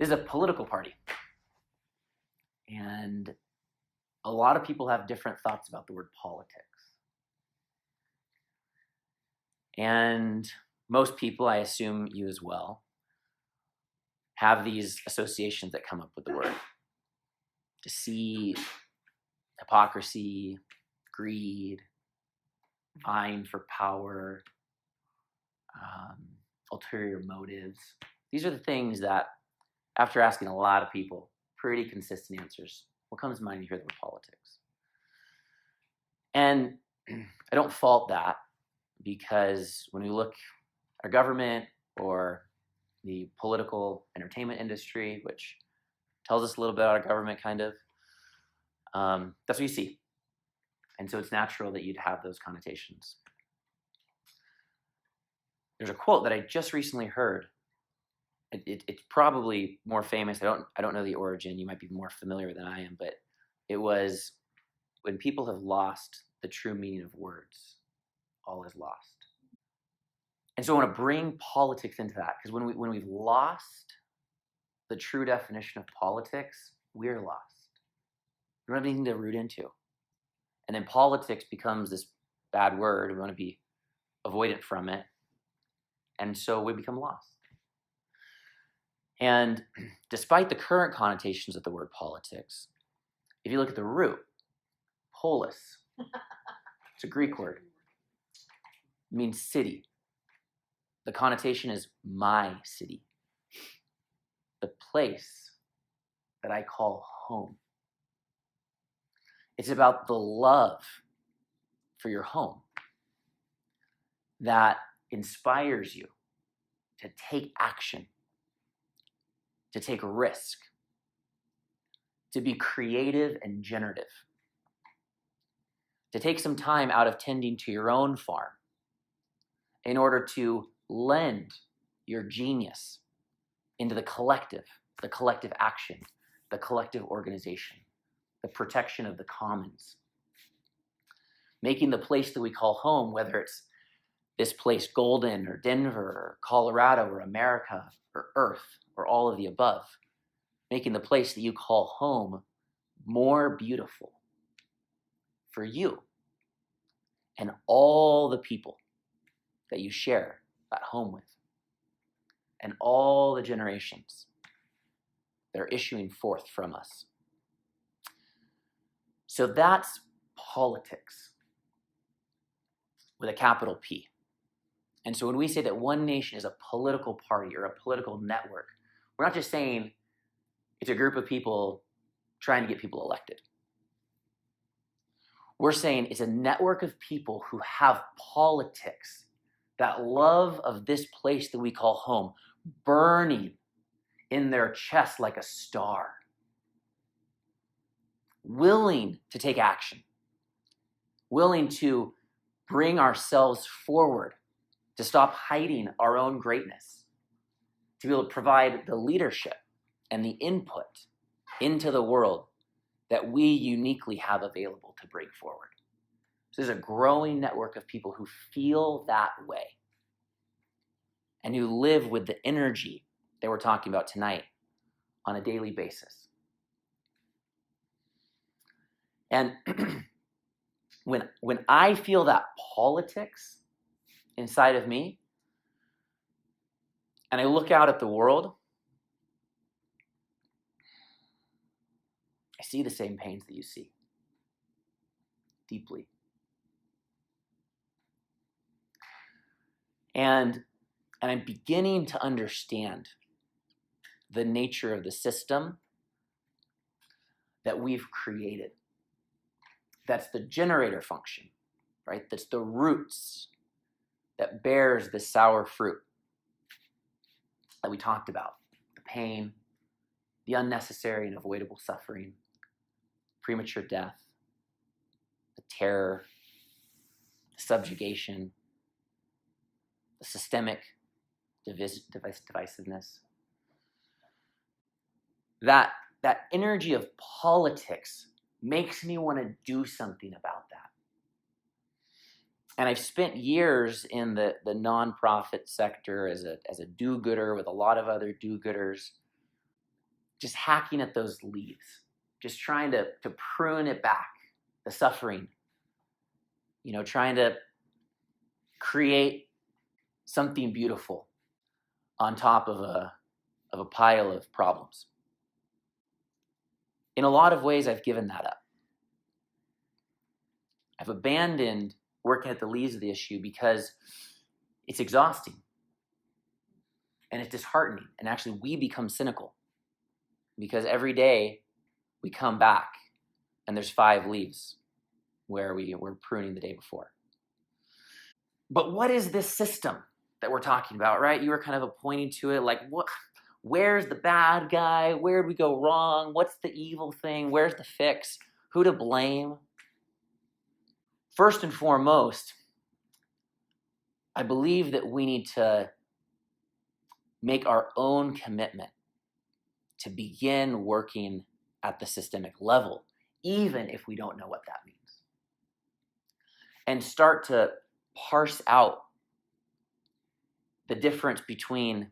This is a political party. And a lot of people have different thoughts about the word politics. And most people, I assume you as well, have these associations that come up with the word. Deceit, hypocrisy, greed, vying for power, ulterior motives. These are the things that, after asking a lot of people, pretty consistent answers, what comes to mind when you hear the word politics? And I don't fault that, because when we look at our government or the political entertainment industry, which tells us a little bit about our government, kind of, that's what you see. And so it's natural that you'd have those connotations. There's a quote that I just recently heard. It's probably more famous. I don't know the origin. You might be more familiar than I am, but it was, when people have lost the true meaning of words, all is lost. And so I want to bring politics into that, because when we've lost the true definition of politics, we're lost. We don't have anything to root into. And then politics becomes this bad word. We want to be avoidant from it. And so we become lost. And despite the current connotations of the word politics, if you look at the root, polis, it's a Greek word. It means city. The connotation is my city, the place that I call home. It's about the love for your home that inspires you to take action, to take risk, to be creative and generative, to take some time out of tending to your own farm in order to lend your genius into the collective action, the collective organization, the protection of the commons. Making the place that we call home, whether it's this place, Golden or Denver or Colorado or America or Earth or all of the above, making the place that you call home more beautiful for you and all the people that you share that home with, and all the generations that are issuing forth from us. So that's politics with a capital P. And so when we say that OneNation is a political party or a political network, we're not just saying it's a group of people trying to get people elected. We're saying it's a network of people who have politics, that love of this place that we call home, burning in their chest like a star, willing to take action, willing to bring ourselves forward, to stop hiding our own greatness, to be able to provide the leadership and the input into the world that we uniquely have available to bring forward. So there's a growing network of people who feel that way and who live with the energy that we're talking about tonight on a daily basis. And when I feel that politics inside of me, and I look out at the world, I see the same pains that you see, deeply. And I'm beginning to understand the nature of the system that we've created. That's the generator function, right? That's the roots that bears the sour fruit that we talked about. The pain, the unnecessary and avoidable suffering, premature death, the terror, the subjugation, the systemic divisiveness. That energy of politics makes me want to do something about that. And I've spent years in the nonprofit sector as a do-gooder with a lot of other do-gooders. just hacking at those leaves, just trying to prune it back, the suffering, trying to create something beautiful on top of a pile of problems. In a lot of ways, I've given that up. I've abandoned working at the leaves of the issue because it's exhausting and it's disheartening. And actually, we become cynical because every day we come back and there's 5 leaves where we were pruning the day before. But what is this system that we're talking about, right? You were kind of pointing to it like, where's the bad guy? Where did we go wrong? What's the evil thing? Where's the fix? Who to blame? First and foremost, I believe that we need to make our own commitment to begin working at the systemic level, even if we don't know what that means. And start to parse out the difference between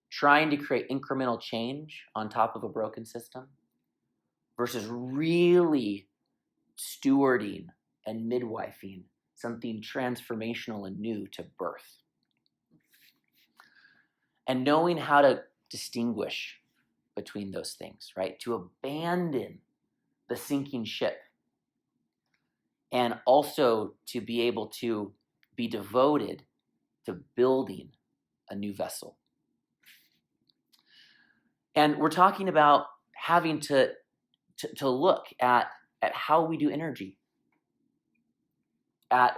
trying to create incremental change on top of a broken system versus really stewarding and midwifing something transformational and new to birth. And knowing how to distinguish between those things, right? To abandon the sinking ship and also to be able to be devoted to building a new vessel. And we're talking about having to look at how we do energy, at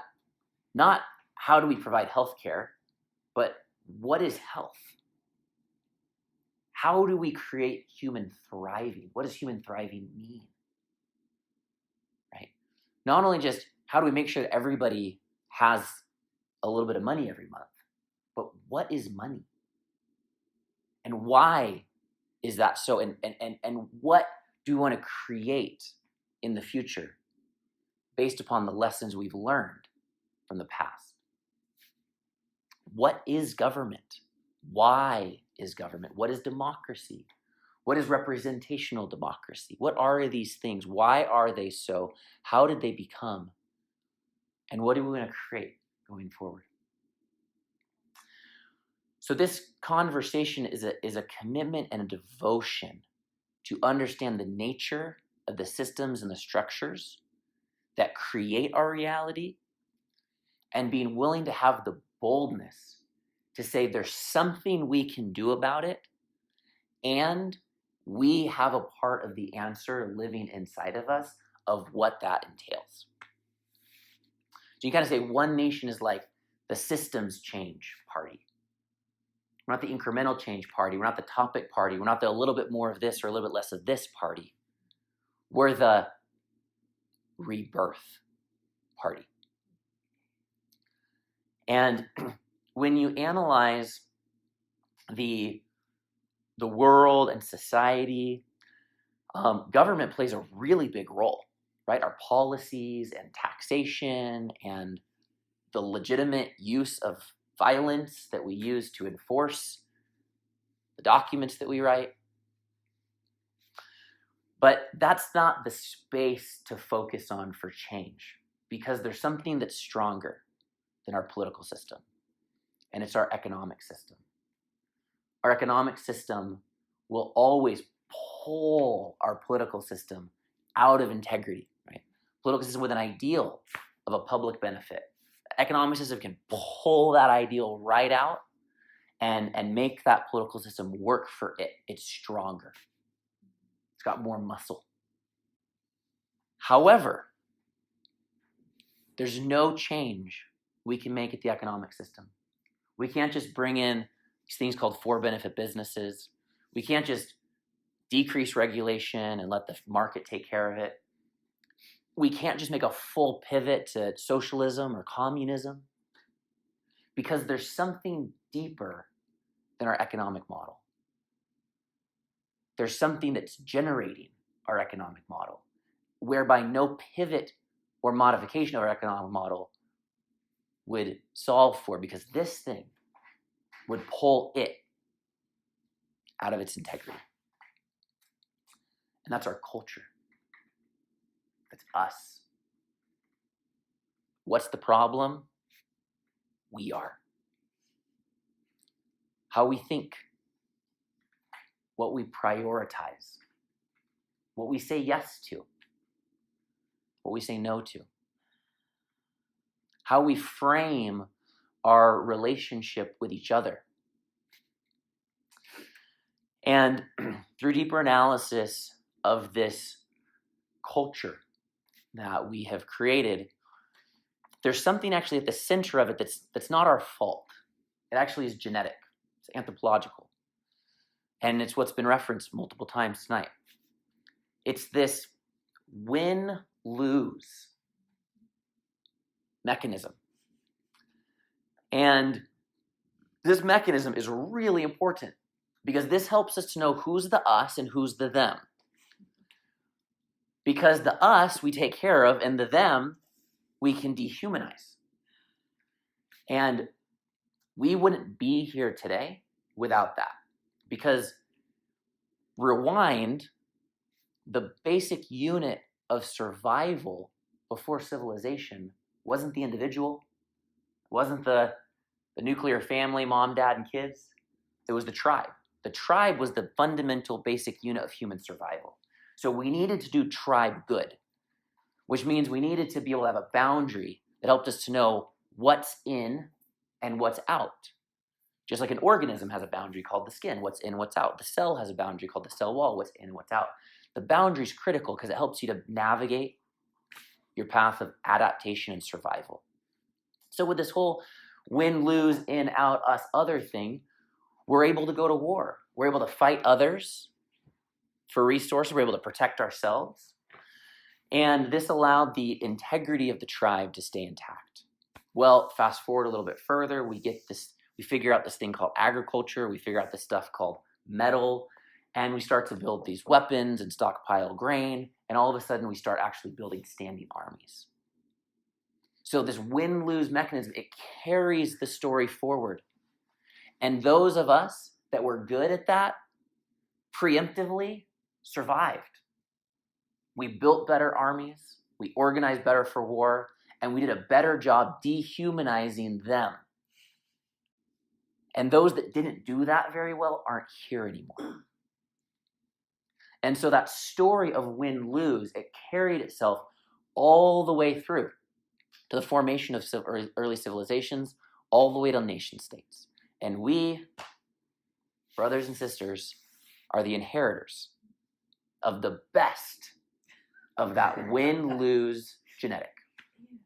not how do we provide healthcare, but what is health? How do we create human thriving? What does human thriving mean? Right? Not only just how do we make sure that everybody has a little bit of money every month, but what is money? And why is that so? And what do we want to create in the future based upon the lessons we've learned from the past? What is government? Why is government? What is democracy? What is representational democracy? What are these things? Why are they so? How did they become? And what do we want to create going forward? So this conversation is a commitment and a devotion to understand the nature of the systems and the structures that create our reality, and being willing to have the boldness to say there's something we can do about it, and we have a part of the answer living inside of us of what that entails. So you kind of say OneNation is like the systems change party. We're not the incremental change party. We're not the topic party. We're not the a little bit more of this or a little bit less of this party. We're the rebirth party. And when you analyze the world and society, government plays a really big role, right? Our policies and taxation and the legitimate use of violence that we use to enforce the documents that we write. But that's not the space to focus on for change, because there's something that's stronger than our political system, and it's our economic system. Our economic system will always pull our political system out of integrity, right? Political system with an ideal of a public benefit. The economic system can pull that ideal right out and make that political system work for it. It's stronger. It's got more muscle. However, there's no change we can make at the economic system. We can't just bring in these things called for-benefit businesses. We can't just decrease regulation and let the market take care of it. We can't just make a full pivot to socialism or communism, because there's something deeper than our economic model. There's something that's generating our economic model, whereby no pivot or modification of our economic model would solve for, because this thing would pull it out of its integrity. And that's our culture. That's us. What's the problem? We are. How we think, what we prioritize, what we say yes to, what we say no to, how we frame our relationship with each other. And through deeper analysis of this culture that we have created, there's something actually at the center of it that's not our fault. It actually is genetic. It's anthropological. And it's what's been referenced multiple times tonight. It's this win-lose mechanism. And this mechanism is really important because this helps us to know who's the us and who's the them. Because the us we take care of and the them we can dehumanize. And we wouldn't be here today without that. Because rewind, the basic unit of survival before civilization wasn't the individual, wasn't the nuclear family, mom, dad, and kids. It was the tribe. The tribe was the fundamental basic unit of human survival. So we needed to do tribe good, which means we needed to be able to have a boundary that helped us to know what's in and what's out. Just like an organism has a boundary called the skin, what's in, what's out. The cell has a boundary called the cell wall, what's in, what's out. The boundary is critical because it helps you to navigate your path of adaptation and survival. So with this whole win, lose, in, out, us, other thing, we're able to go to war. We're able to fight others for resources. We're able to protect ourselves. And this allowed the integrity of the tribe to stay intact. Well, fast forward a little bit further, we figure out this thing called agriculture, we figure out this stuff called metal, and we start to build these weapons and stockpile grain, and all of a sudden we start actually building standing armies. So this win-lose mechanism, it carries the story forward. And those of us that were good at that preemptively survived. We built better armies, we organized better for war, and we did a better job dehumanizing them. And those that didn't do that very well aren't here anymore. And so that story of win-lose, it carried itself all the way through to the formation of early civilizations, all the way to nation states. And we, brothers and sisters, are the inheritors of the best of that win-lose genetic.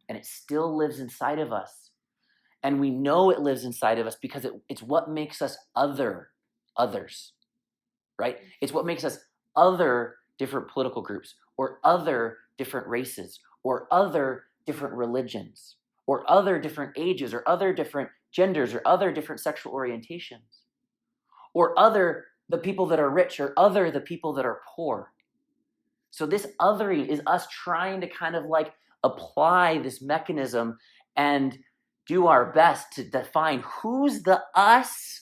And it still lives inside of us. And we know it lives inside of us because it's what makes us others, right? It's what makes us other different political groups or other different races or other different religions or other different ages or other different genders or other different sexual orientations or other the people that are rich or other the people that are poor. So this othering is us trying to kind of like apply this mechanism and do our best to define who's the us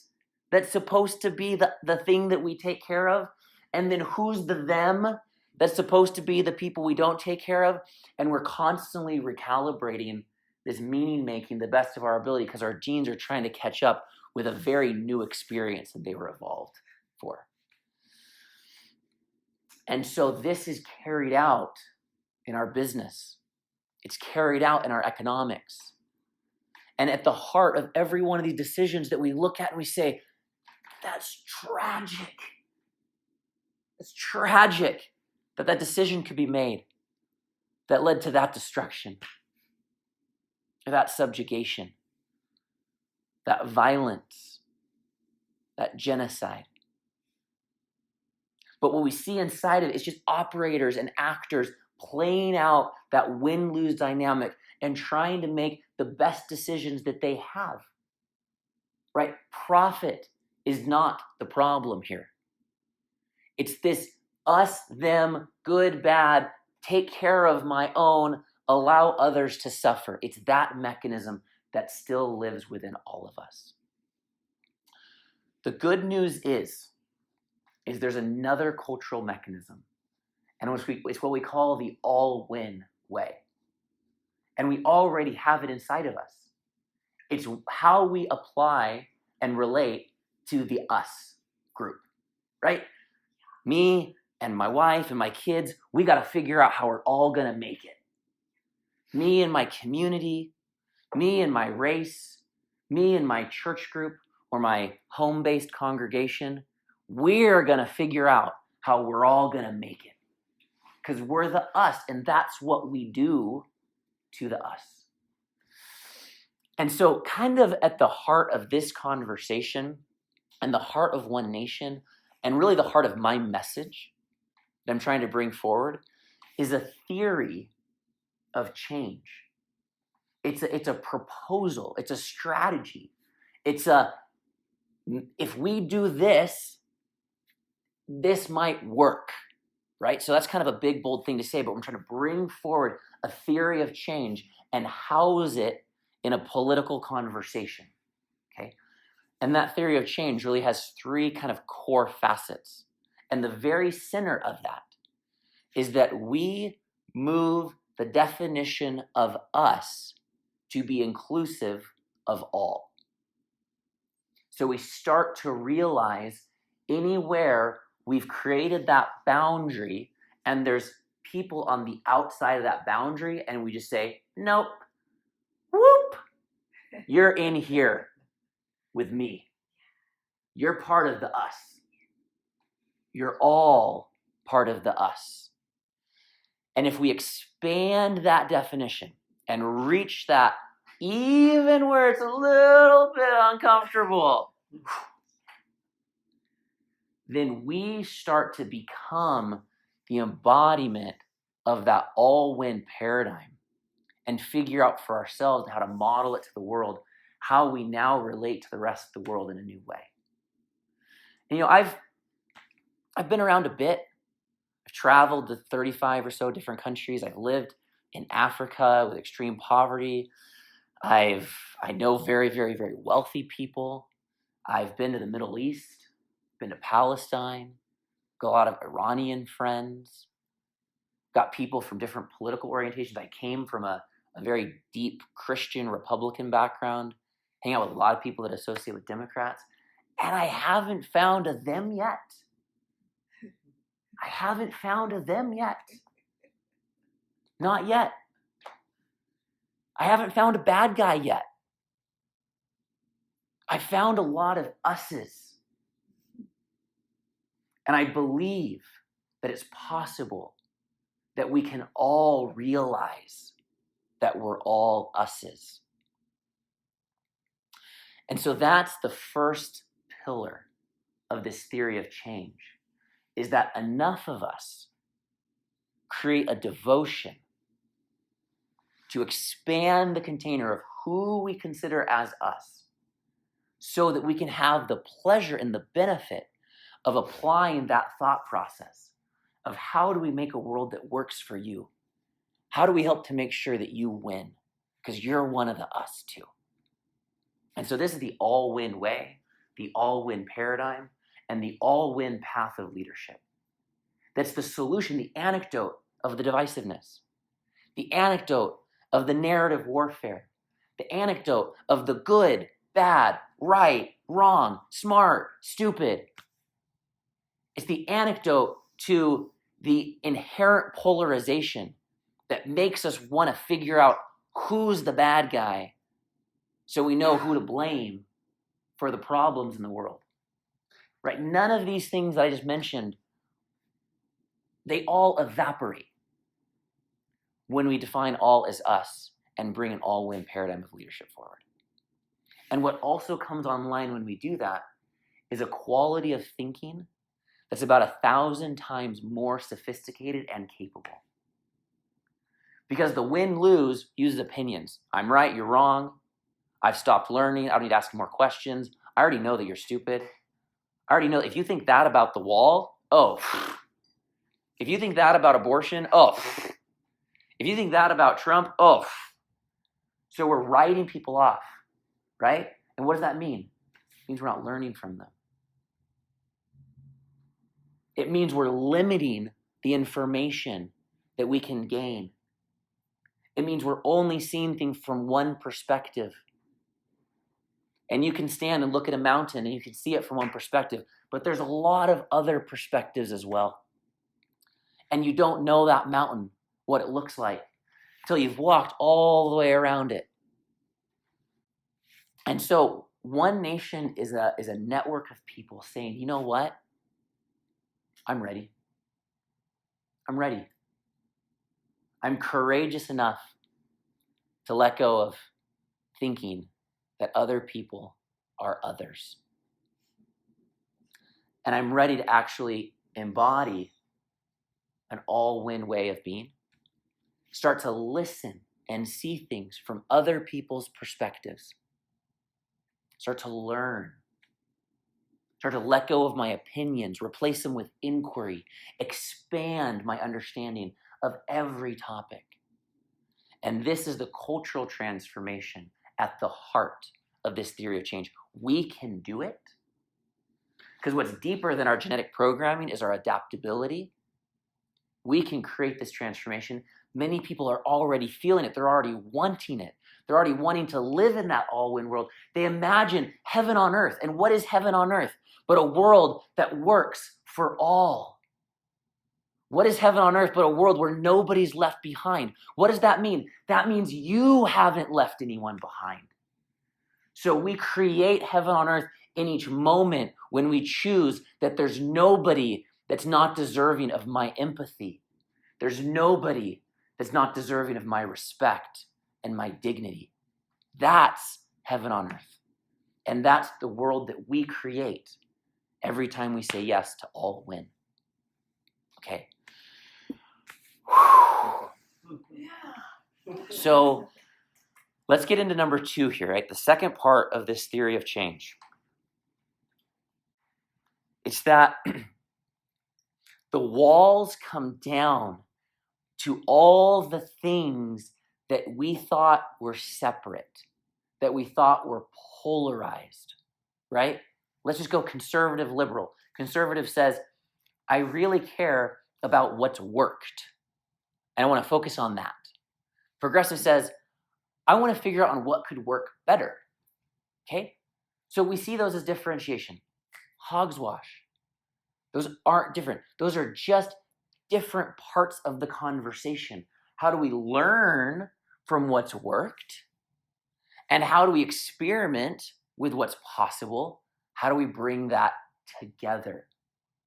that's supposed to be the thing that we take care of, and then who's the them that's supposed to be the people we don't take care of. And we're constantly recalibrating this meaning making the best of our ability because our genes are trying to catch up with a very new experience that they were evolved for. And so this is carried out in our business. It's carried out in our economics. And at the heart of every one of these decisions that we look at and we say, that's tragic. It's tragic that that decision could be made that led to that destruction, or that subjugation, that violence, that genocide. But what we see inside of it is just operators and actors playing out that win-lose dynamic and trying to make the best decisions that they have, right? Profit is not the problem here. It's this us, them, good, bad, take care of my own, allow others to suffer. It's that mechanism that still lives within all of us. The good news is there's another cultural mechanism And it's what we call the all-win way. And we already have it inside of us. It's how we apply and relate to the us group, right? Me and my wife and my kids, we got to figure out how we're all going to make it. Me and my community, me and my race, me and my church group or my home-based congregation, we're going to figure out how we're all going to make it. Because we're the us, and that's what we do to the us. And so kind of at the heart of this conversation and the heart of OneNation and really the heart of my message that I'm trying to bring forward is a theory of change. It's a proposal. It's a strategy. If we do this, this might work, right? So that's kind of a big, bold thing to say, but I'm trying to bring forward a theory of change and house it in a political conversation, okay? And that theory of change really has three kind of core facets. And the very center of that is that we move the definition of us to be inclusive of all. So we start to realize anywhere we've created that boundary and there's people on the outside of that boundary and we just say, nope, whoop, you're in here with me. You're part of the us. You're all part of the us. And if we expand that definition and reach that even where it's a little bit uncomfortable, then we start to become the embodiment of that all-win paradigm and figure out for ourselves how to model it to the world, how we now relate to the rest of the world in a new way. And, I've been around a bit. I've traveled to 35 or so different countries. I've lived in Africa with extreme poverty. I know very, very, very wealthy people. I've been to the Middle East, been to Palestine, got a lot of Iranian friends, got people from different political orientations. I came from a very deep Christian Republican background, hang out with a lot of people that associate with Democrats, and I haven't found a them yet. I haven't found a them yet. Not yet. I haven't found a bad guy yet. I found a lot of us's. And I believe that it's possible that we can all realize that we're all us's. And so that's the first pillar of this theory of change, is that enough of us create a devotion to expand the container of who we consider as us so that we can have the pleasure and the benefit of applying that thought process of how do we make a world that works for you? How do we help to make sure that you win? Because you're one of the us too. And so this is the all-win way, the all-win paradigm, and the all-win path of leadership. That's the solution, the antidote of the divisiveness, the antidote of the narrative warfare, the antidote of the good, bad, right, wrong, smart, stupid. It's the antidote to the inherent polarization that makes us want to figure out who's the bad guy so we know who to blame for the problems in the world. Right? None of these things that I just mentioned, they all evaporate when we define all as us and bring an all-win paradigm of leadership forward. And what also comes online when we do that is a quality of thinking that's about 1,000 times more sophisticated and capable. Because the win-lose uses opinions. I'm right, you're wrong. I've stopped learning. I don't need to ask more questions. I already know that you're stupid. I already know if you think that about the wall, oh. If you think that about abortion, oh. If you think that about Trump, oh. So we're writing people off, right? And what does that mean? It means we're not learning from them. It means we're limiting the information that we can gain. It means we're only seeing things from one perspective. And you can stand and look at a mountain and you can see it from one perspective, but there's a lot of other perspectives as well. And you don't know that mountain, what it looks like, until you've walked all the way around it. And so OneNation is a network of people saying, you know what? I'm ready. I'm ready. I'm courageous enough to let go of thinking that other people are others. And I'm ready to actually embody an all-win way of being. Start to listen and see things from other people's perspectives. Start to learn. Start to let go of my opinions, replace them with inquiry, expand my understanding of every topic. And this is the cultural transformation at the heart of this theory of change. We can do it because what's deeper than our genetic programming is our adaptability. We can create this transformation. Many people are already feeling it. They're already wanting it. They're already wanting to live in that all-win world. They imagine heaven on earth. And what is heaven on earth but a world that works for all? What is heaven on earth but a world where nobody's left behind? What does that mean? That means you haven't left anyone behind. So we create heaven on earth in each moment when we choose that there's nobody that's not deserving of my empathy. There's nobody that's not deserving of my respect and my dignity. That's heaven on earth. And that's the world that we create every time we say yes to all win. Okay. So let's get into number 2 here, right? The second part of this theory of change. It's that the walls come down to all the things that we thought were separate, that we thought were polarized, right? Let's just go conservative, liberal. Conservative says, I really care about what's worked, and I want to focus on that. Progressive says, I want to figure out on what could work better, okay? So we see those as differentiation. Hogswash. Those aren't different. Those are just different parts of the conversation. How do we learn from what's worked? And how do we experiment with what's possible? How do we bring that together,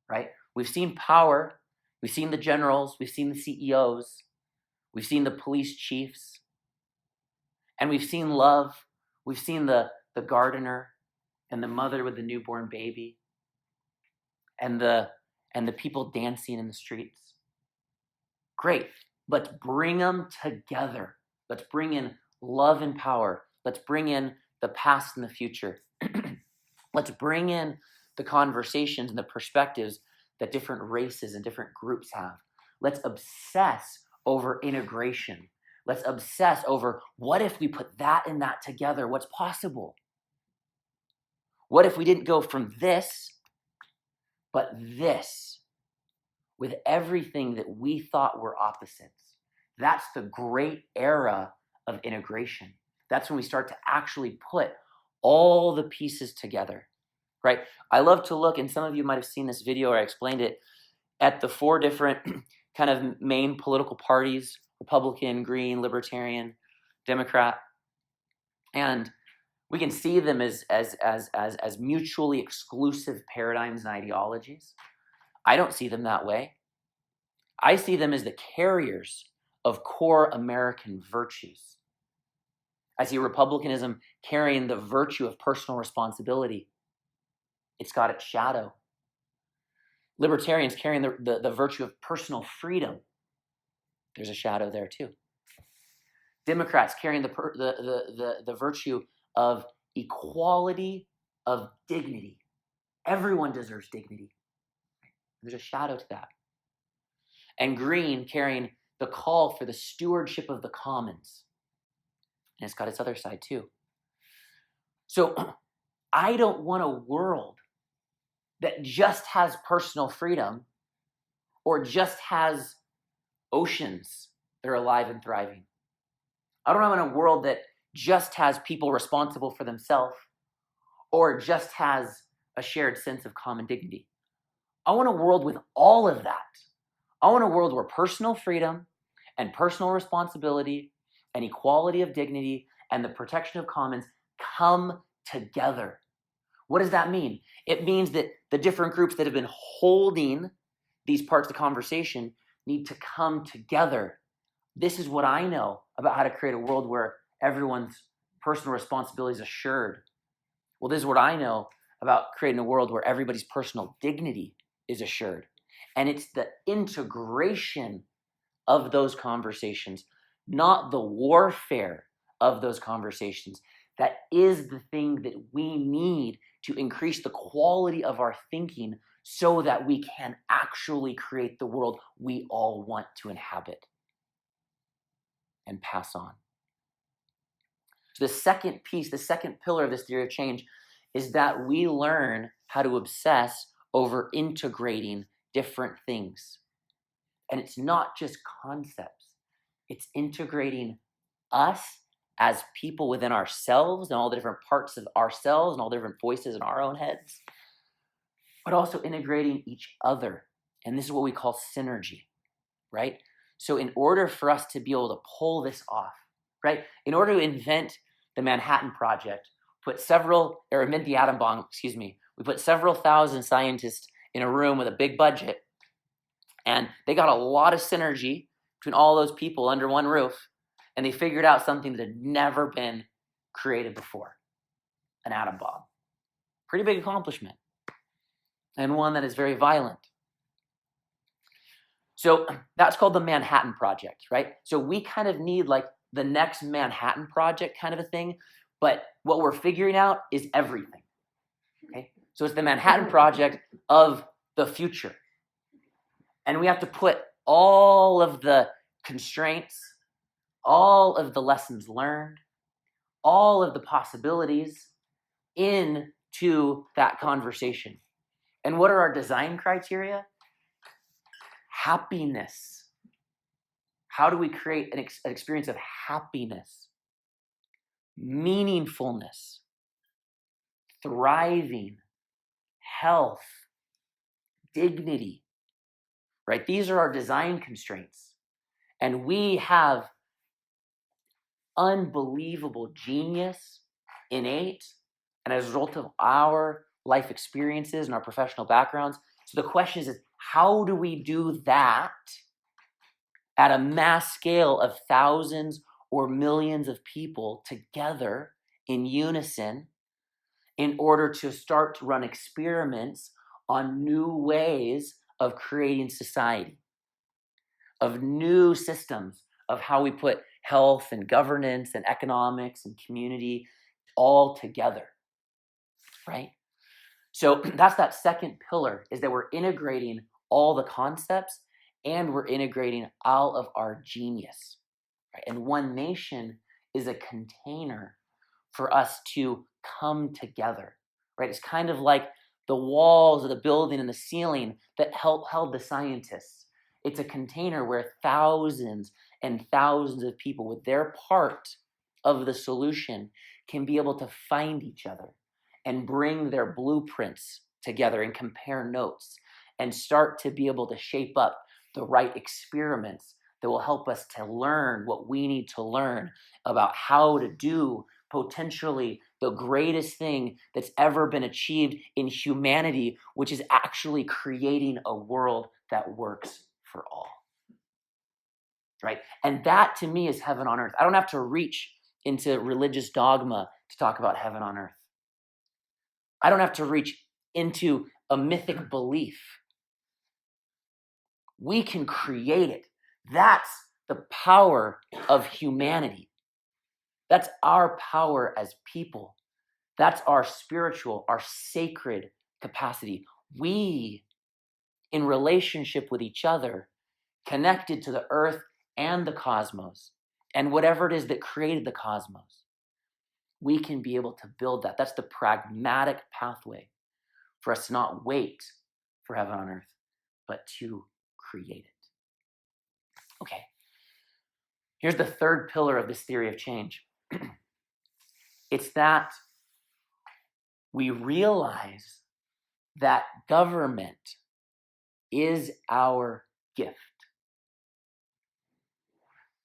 right? We've seen power. We've seen the generals. We've seen the CEOs. We've seen the police chiefs. And we've seen love. We've seen the gardener and the mother with the newborn baby and the people dancing in the streets. Great. Let's bring them together. Let's bring in love and power. Let's bring in the past and the future. Let's bring in the conversations and the perspectives that different races and different groups have. Let's obsess over integration. Let's obsess over what if we put that and that together? What's possible? What if we didn't go from this, but this, with everything that we thought were opposites? That's the great era of integration. That's when we start to actually put all the pieces together, right? I love to look, and some of you might have seen this video or I explained it, at the 4 different kind of main political parties: Republican, Green, Libertarian, Democrat. And we can see them as mutually exclusive paradigms and ideologies. I don't see them that way. I see them as the carriers of core American virtues. I see Republicanism carrying the virtue of personal responsibility. It's got its shadow. Libertarians carrying the virtue of personal freedom. There's a shadow there too. Democrats carrying the virtue of equality, of dignity. Everyone deserves dignity. There's a shadow to that. And Green carrying the call for the stewardship of the commons. And it's got its other side too. So I don't want a world that just has personal freedom or just has oceans that are alive and thriving. I don't want a world that just has people responsible for themselves or just has a shared sense of common dignity. I want a world with all of that. I want a world where personal freedom and personal responsibility and equality of dignity and the protection of commons come together. What does that mean? It means that the different groups that have been holding these parts of the conversation need to come together. This is what I know about how to create a world where everyone's personal responsibility is assured. Well, this is what I know about creating a world where everybody's personal dignity is assured. And it's the integration of those conversations, not the warfare of those conversations, that is the thing that we need to increase the quality of our thinking so that we can actually create the world we all want to inhabit and pass on. So the second piece, the second pillar of this theory of change is that we learn how to obsess over integrating different things. And it's not just concepts. It's integrating us as people within ourselves and all the different parts of ourselves and all the different voices in our own heads, but also integrating each other. And this is what we call synergy, right? So in order for us to be able to pull this off, right? In order to invent the Manhattan Project, invent the atom bomb, we put several thousand scientists in a room with a big budget, and they got a lot of synergy between all those people under one roof, and they figured out something that had never been created before, an atom bomb. Pretty big accomplishment, and one that is very violent. So that's called the Manhattan Project, right? So we kind of need like the next Manhattan Project kind of a thing, but what we're figuring out is everything, okay? So it's the Manhattan Project of the future. And we have to put all of the constraints, all of the lessons learned, all of the possibilities into that conversation. And what are our design criteria? Happiness. How do we create an experience of happiness, meaningfulness, thriving, health, dignity, right? These are our design constraints. And we have unbelievable genius, innate, and as a result of our life experiences and our professional backgrounds. So the question is how do we do that at a mass scale of thousands or millions of people together in unison in order to start to run experiments on new ways of creating society, of new systems of how we put health and governance and economics and community all together, right? So that's that second pillar, is that we're integrating all the concepts and we're integrating all of our genius, right? And OneNation is a container for us to come together, right? It's kind of like the walls of the building and the ceiling that held the scientists. It's a container where thousands and thousands of people with their part of the solution can be able to find each other and bring their blueprints together and compare notes and start to be able to shape up the right experiments that will help us to learn what we need to learn about how to do potentially the greatest thing that's ever been achieved in humanity, which is actually creating a world that works for all, right? And that to me is heaven on earth. I don't have to reach into religious dogma to talk about heaven on earth. I don't have to reach into a mythic belief. We can create it. That's the power of humanity. That's our power as people. That's our spiritual, our sacred capacity. We, in relationship with each other, connected to the earth and the cosmos, and whatever it is that created the cosmos, we can be able to build that. That's the pragmatic pathway for us to not wait for heaven on earth, but to create it. Okay, here's the third pillar of this theory of change. It's that we realize that government is our gift.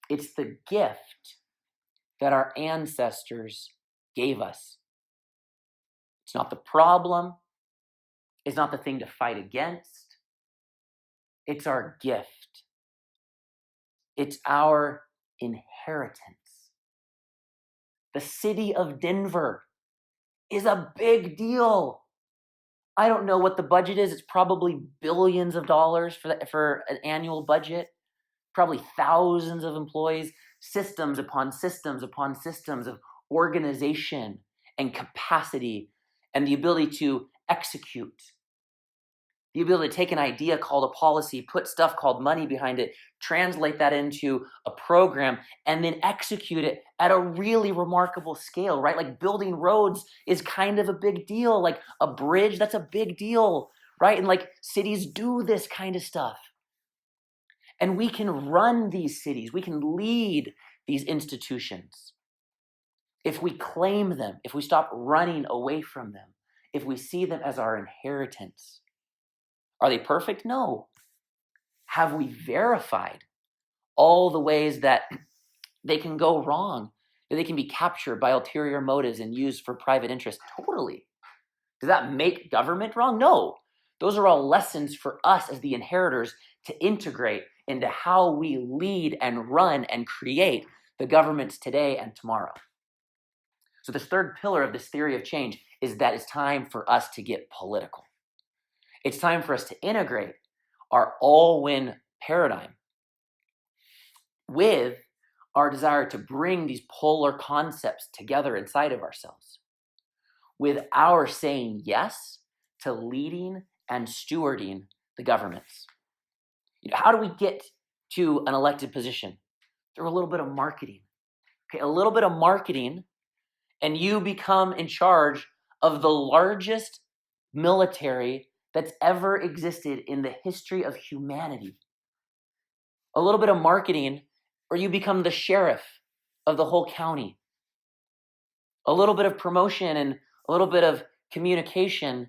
It's the gift that our ancestors gave us. It's not the problem. It's not the thing to fight against. It's our gift. It's our inheritance. The city of Denver is a big deal. I don't know what the budget is. It's probably billions of dollars for an annual budget, probably thousands of employees, systems upon systems upon systems of organization and capacity and the ability to execute. The ability to take an idea called a policy, put stuff called money behind it, translate that into a program, and then execute it at a really remarkable scale, right? Like building roads is kind of a big deal. Like a bridge, that's a big deal, right? And like cities do this kind of stuff. And we can run these cities. We can lead these institutions. If we claim them, if we stop running away from them, if we see them as our inheritance. Are they perfect? No. Have we verified all the ways that they can go wrong, that they can be captured by ulterior motives and used for private interest? Totally. Does that make government wrong? No. Those are all lessons for us as the inheritors to integrate into how we lead and run and create the governments today and tomorrow. So this third pillar of this theory of change is that it's time for us to get political. It's time for us to integrate our all-win paradigm with our desire to bring these polar concepts together inside of ourselves, with our saying yes to leading and stewarding the governments. How do we get to an elected position? Through a little bit of marketing. Okay, a little bit of marketing, and you become in charge of the largest military that's ever existed in the history of humanity. A little bit of marketing, or you become the sheriff of the whole county. A little bit of promotion and a little bit of communication,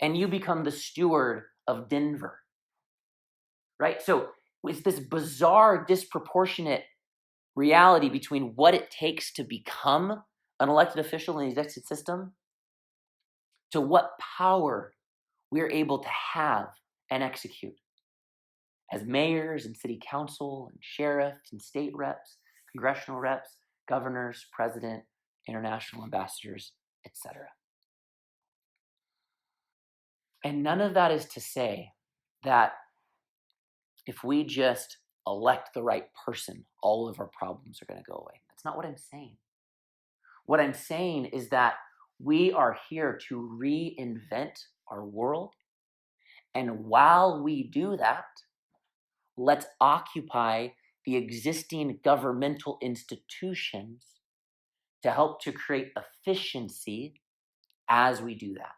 and you become the steward of Denver. Right? So it's this bizarre, disproportionate reality between what it takes to become an elected official in the executive system to what power we're able to have and execute as mayors and city council and sheriffs and state reps, congressional reps, governors, president, international ambassadors, etc. And none of that is to say that if we just elect the right person, all of our problems are going to go away. That's not what I'm saying. What I'm saying is that we are here to reinvent our world. And while we do that, let's occupy the existing governmental institutions to help to create efficiency as we do that.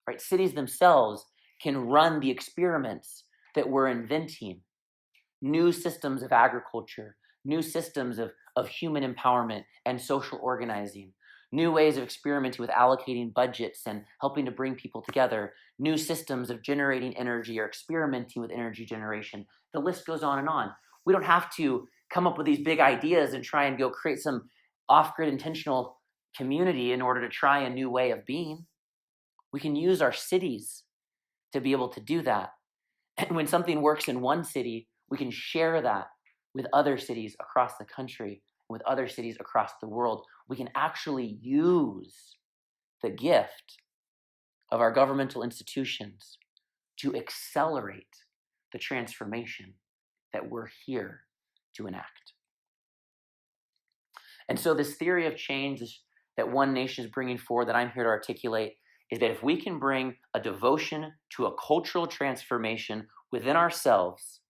Right? Cities themselves can run the experiments that we're inventing. New systems of agriculture, new systems of human empowerment and social organizing, new ways of experimenting with allocating budgets and helping to bring people together, new systems of generating energy or experimenting with energy generation. The list goes on and on. We don't have to come up with these big ideas and try and go create some off-grid intentional community in order to try a new way of being. We can use our cities to be able to do that. And when something works in one city, we can share that with other cities across the country, with other cities across the world. We can actually use the gift of our governmental institutions to accelerate the transformation that we're here to enact. And so this theory of change that OneNation is bringing forward, that I'm here to articulate, is that if we can bring a devotion to a cultural transformation within ourselves,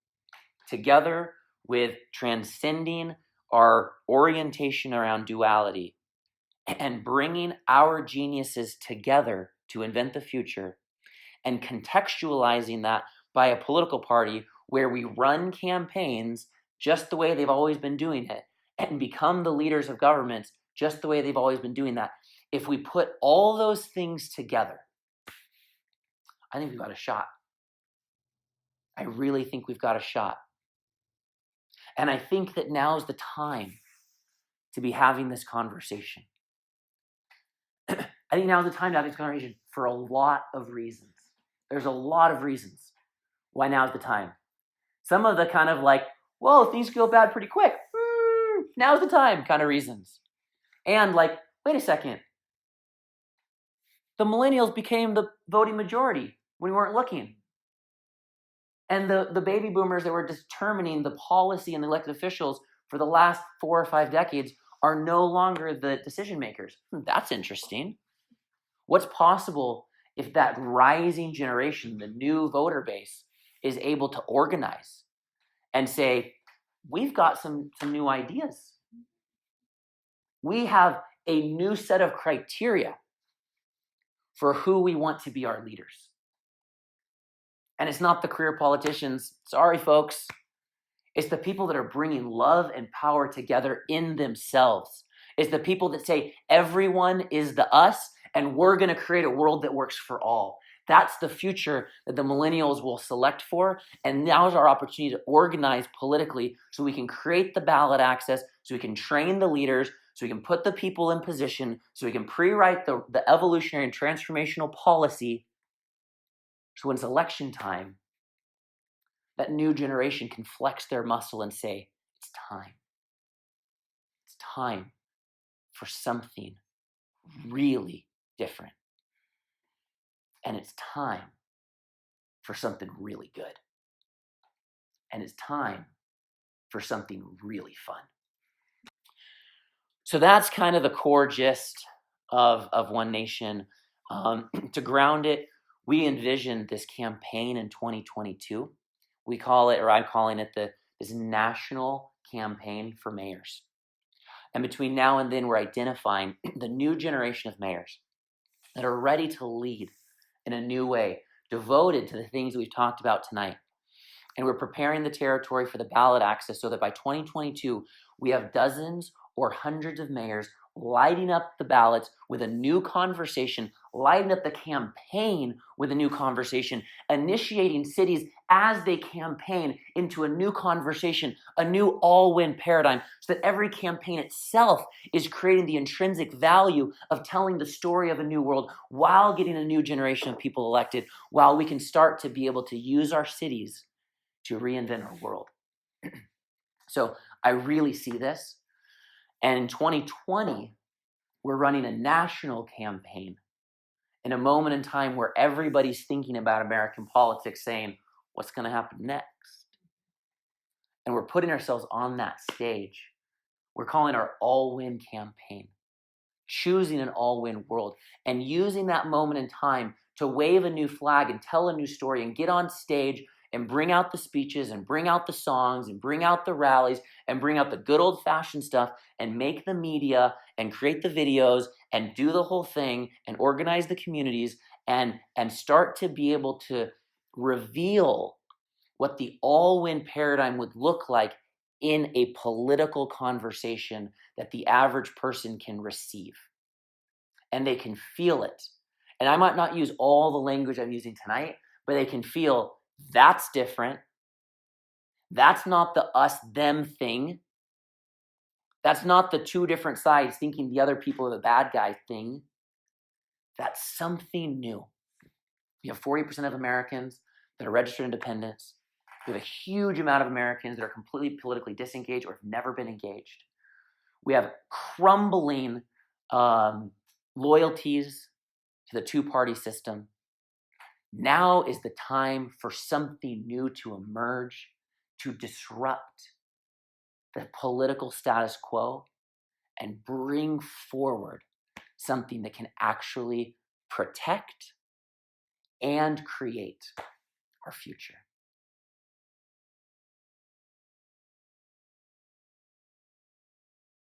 together with transcending our orientation around duality and bringing our geniuses together to invent the future and contextualizing that by a political party where we run campaigns just the way they've always been doing it and become the leaders of governments just the way they've always been doing that, if we put all those things together, I think we've got a shot. I really think we've got a shot. And I think that now's the time to be having this conversation. I think now's the time to have this conversation for a lot of reasons. There's a lot of reasons why now's the time. Some of the kind of like, whoa, things go bad pretty quick. Now's the time kind of reasons. And like, wait a second. The millennials became the voting majority when we weren't looking. And the baby boomers that were determining the policy and the elected officials for the last 4 or 5 decades are no longer the decision makers. That's interesting. What's possible if that rising generation, the new voter base, is able to organize and say, we've got some new ideas. We have a new set of criteria for who we want to be our leaders. And it's not the career politicians. Sorry, folks. It's the people that are bringing love and power together in themselves. It's the people that say, everyone is the us, and we're going to create a world that works for all. That's the future that the millennials will select for. And now is our opportunity to organize politically so we can create the ballot access, so we can train the leaders, so we can put the people in position, so we can pre-write the evolutionary and transformational policy. So when it's election time, that new generation can flex their muscle and say, it's time. It's time for something really different. And it's time for something really good. And it's time for something really fun. So that's kind of the core gist of OneNation. To ground it, we envisioned this campaign in 2022. We call it, or I'm calling it, this national campaign for mayors. And between now and then, we're identifying the new generation of mayors that are ready to lead in a new way, devoted to the things we've talked about tonight. And we're preparing the territory for the ballot access so that by 2022, we have dozens or hundreds of mayors lighting up the ballots with a new conversation, lighting up the campaign with a new conversation, initiating cities as they campaign into a new conversation, a new all-win paradigm, so that every campaign itself is creating the intrinsic value of telling the story of a new world while getting a new generation of people elected, while we can start to be able to use our cities to reinvent our world. So I really see this. And in 2020, we're running a national campaign in a moment in time where everybody's thinking about American politics, saying, what's going to happen next? And we're putting ourselves on that stage. We're calling our all-win campaign, choosing an all-win world, and using that moment in time to wave a new flag and tell a new story and get on stage and bring out the speeches and bring out the songs and bring out the rallies and bring out the good old-fashioned stuff and make the media and create the videos and do the whole thing and organize the communities and start to be able to reveal what the all-win paradigm would look like in a political conversation that the average person can receive. And they can feel it. And I might not use all the language I'm using tonight, but they can feel that's different. That's not the us-them thing. That's not the two different sides thinking the other people are the bad guy thing. That's something new. We have 40% of Americans that are registered independents. We have a huge amount of Americans that are completely politically disengaged or have never been engaged. We have crumbling loyalties to the two-party system. Now is the time for something new to emerge, to disrupt the political status quo and bring forward something that can actually protect and create our future.